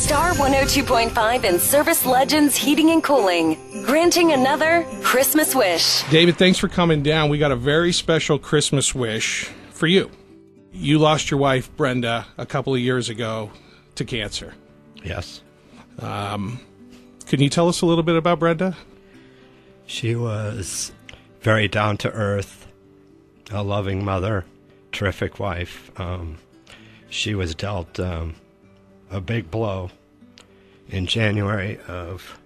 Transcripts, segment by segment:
Star 102.5 and Service Legends Heating and Cooling, granting another Christmas wish. David, thanks for coming down. We got a very special Christmas wish for you. You lost your wife, Brenda, a couple of years ago to cancer. Yes. Can you tell us a little bit about Brenda? She was very down-to-earth, a loving mother, terrific wife. She was dealt a big blow. In January of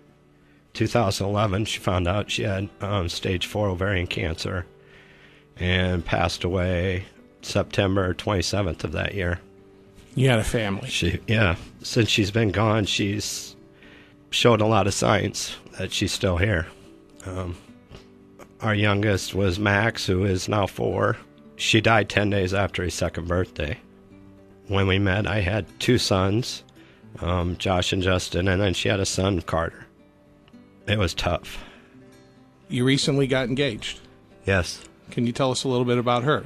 2011, she found out she had stage 4 ovarian cancer and passed away September 27th of that year. You had a family. Since she's been gone, she's showed a lot of signs that she's still here. Our youngest was Max, who is now 4. She died 10 days after his second birthday. When we met, I had 2 sons, Josh and Justin, and then she had a son, Carter. It was tough. You recently got engaged. Yes. Can you tell us a little bit about her?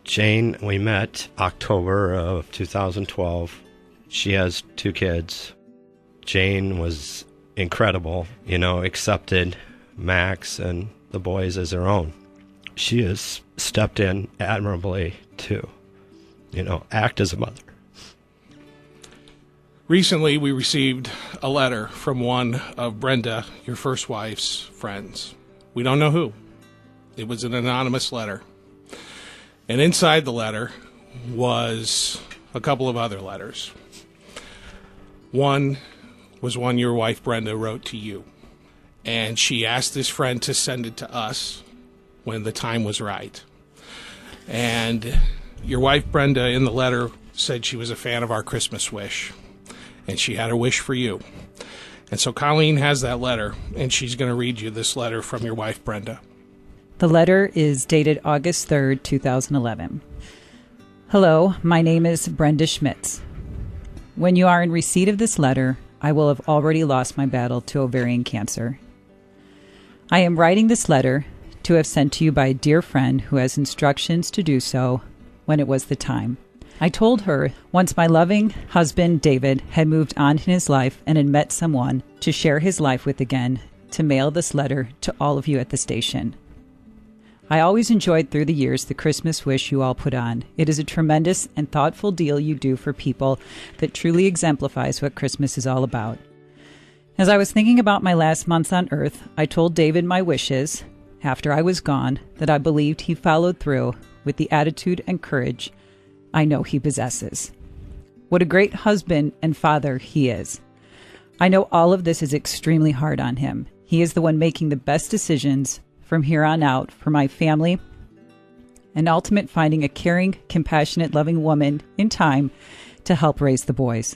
Jane, we met October of 2012. She has 2 kids. Jane was incredible, accepted Max and the boys as her own. She has stepped in admirably to, act as a mother. Recently, we received a letter from one of Brenda, your first wife's friends. We don't know who. It was an anonymous letter. And inside the letter was a couple of other letters. One was one your wife Brenda wrote to you. And she asked this friend to send it to us when the time was right. And your wife Brenda in the letter said she was a fan of our Christmas wish. And she had a wish for you. And so Colleen has that letter, and she's going to read you this letter from your wife Brenda. The letter is dated August 3rd, 2011. Hello, my name is Brenda Schmitz. When you are in receipt of this letter, I will have already lost my battle to ovarian cancer. I am writing this letter to have sent to you by a dear friend who has instructions to do so when it was the time. I told her once my loving husband, David, had moved on in his life and had met someone to share his life with again, to mail this letter to all of you at the station. I always enjoyed through the years the Christmas wish you all put on. It is a tremendous and thoughtful deal you do for people that truly exemplifies what Christmas is all about. As I was thinking about my last months on earth, I told David my wishes, after I was gone, that I believed he followed through with the attitude and courage I know he possesses. What a great husband and father he is. I know all of this is extremely hard on him. He is the one making the best decisions from here on out for my family, and ultimate finding a caring, compassionate, loving woman in time to help raise the boys.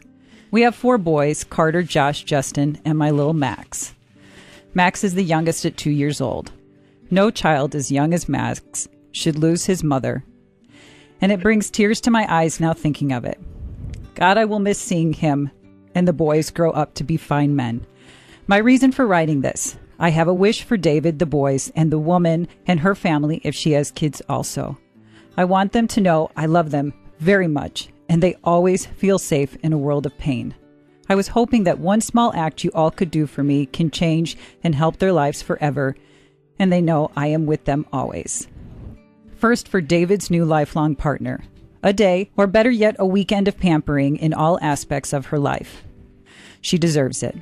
We have 4 boys, Carter, Josh, Justin, and my little Max. Max is the youngest at 2 years old. No child as young as Max should lose his mother, and it brings tears to my eyes now thinking of it. God, I will miss seeing him and the boys grow up to be fine men. My reason for writing this: I have a wish for David, the boys, and the woman and her family if she has kids also. I want them to know I love them very much, and they always feel safe in a world of pain. I was hoping that one small act you all could do for me can change and help their lives forever, and they know I am with them always. First, for David's new lifelong partner. A day, or better yet, a weekend of pampering in all aspects of her life. She deserves it.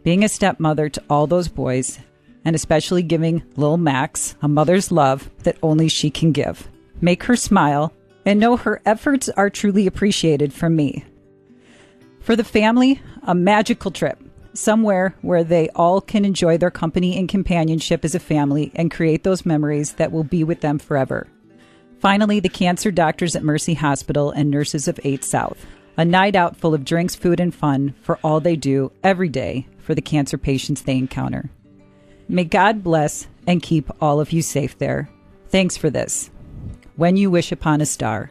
Being a stepmother to all those boys, and especially giving little Max a mother's love that only she can give. Make her smile, and know her efforts are truly appreciated from me. For the family, a magical trip. Somewhere where they all can enjoy their company and companionship as a family and create those memories that will be with them forever. Finally, the cancer doctors at Mercy Hospital and nurses of 8 South. A night out full of drinks, food, and fun for all they do every day for the cancer patients they encounter. May God bless and keep all of you safe there. Thanks for this. When you wish upon a star,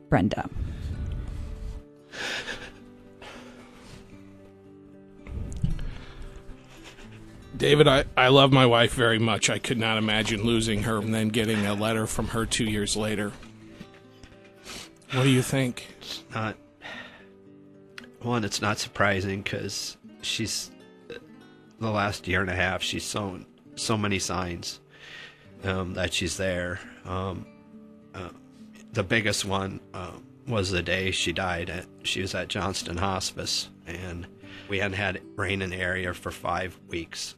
Brenda. David, I love my wife very much. I could not imagine losing her and then getting a letter from her 2 years later. What do you think? It's not... one, it's not surprising because she's, the last year and a half, she's shown so many signs that she's there. The biggest one was the day she died. She was at Johnston Hospice, and we hadn't had rain in the area for 5 weeks.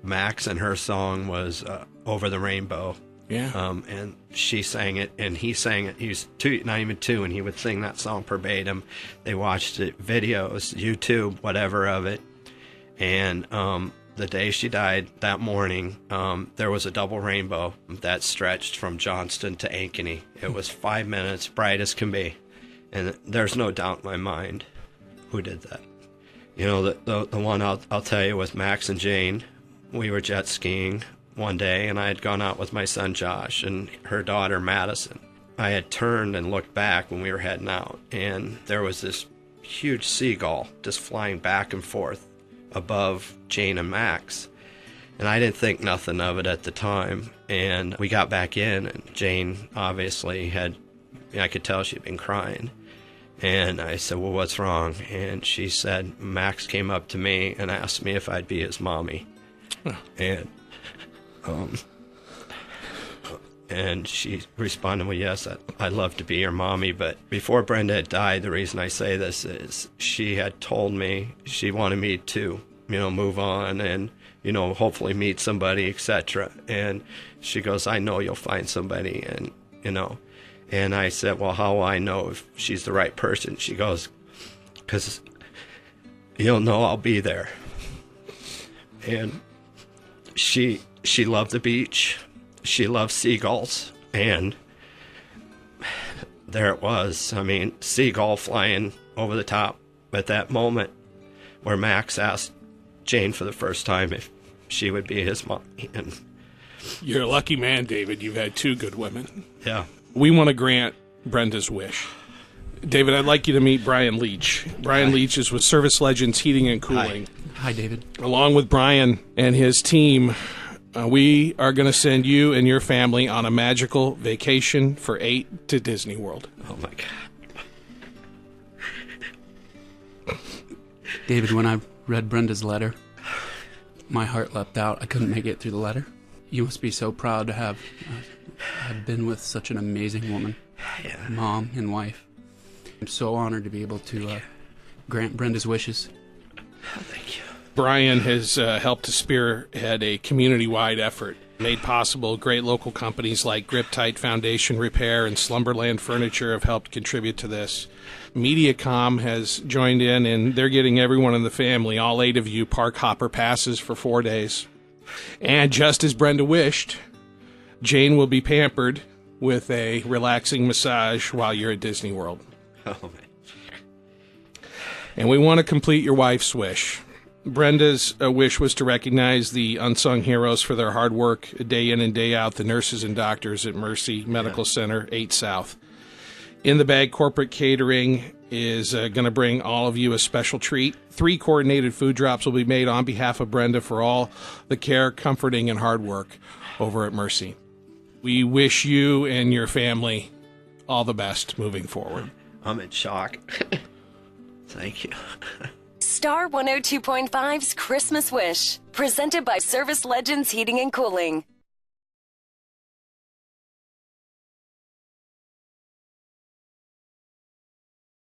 Max and her song was Over the Rainbow. Yeah. And she sang it, and he sang it. He was not even two, and he would sing that song verbatim. They watched it, videos, YouTube, whatever of it. And the day she died, that morning, there was a double rainbow that stretched from Johnston to Ankeny. It was 5 minutes, bright as can be. And there's no doubt in my mind who did that. You know, the one I'll tell you was Max and Jane. We were jet skiing one day, and I had gone out with my son Josh and her daughter Madison. I had turned and looked back when we were heading out, and there was this huge seagull just flying back and forth above Jane and Max. And I didn't think nothing of it at the time. And we got back in, and Jane obviously I could tell she'd been crying. And I said, well, what's wrong? And she said, Max came up to me and asked me if I'd be his mommy. And and she responded, well, yes, I'd love to be your mommy. But before Brenda had died, the reason I say this is she had told me she wanted me to, move on and, hopefully meet somebody, etc. And she goes, I know you'll find somebody. And, and I said, well, how will I know if she's the right person? She goes, because you'll know I'll be there. And she loved the beach. She loved seagulls. And there it was. I mean, seagull flying over the top at that moment where Max asked Jane for the first time if she would be his mom. And you're a lucky man, David. You've had two good women. Yeah. We want to grant Brenda's wish. David, I'd like you to meet Brian Leach. Brian Leach is with Service Legends Heating and Cooling. Hi, David. Along with Brian and his team, we are going to send you and your family on a magical vacation for 8 to Disney World. Oh, my God. David, when I read Brenda's letter, my heart leapt out. I couldn't make it through the letter. You must be so proud to have been with such an amazing woman, mom and wife. I'm so honored to be able to grant Brenda's wishes. Thank you. Brian has helped to spearhead a community-wide effort, made possible. Great local companies like Grip Tight Foundation Repair and Slumberland Furniture have helped contribute to this. Mediacom has joined in, and they're getting everyone in the family, all 8 of you, park hopper passes for 4 days. And just as Brenda wished, Jane will be pampered with a relaxing massage while you're at Disney World. Oh, man. And we want to complete your wife's wish. Brenda's wish was to recognize the unsung heroes for their hard work day in and day out, the nurses and doctors at Mercy Medical Center, 8 South. In the Bag Corporate Catering is going to bring all of you a special treat. 3 coordinated food drops will be made on behalf of Brenda for all the care, comforting, and hard work over at Mercy. We wish you and your family all the best moving forward. I'm in shock. Thank you. Star 102.5's Christmas Wish, presented by Service Legends Heating and Cooling.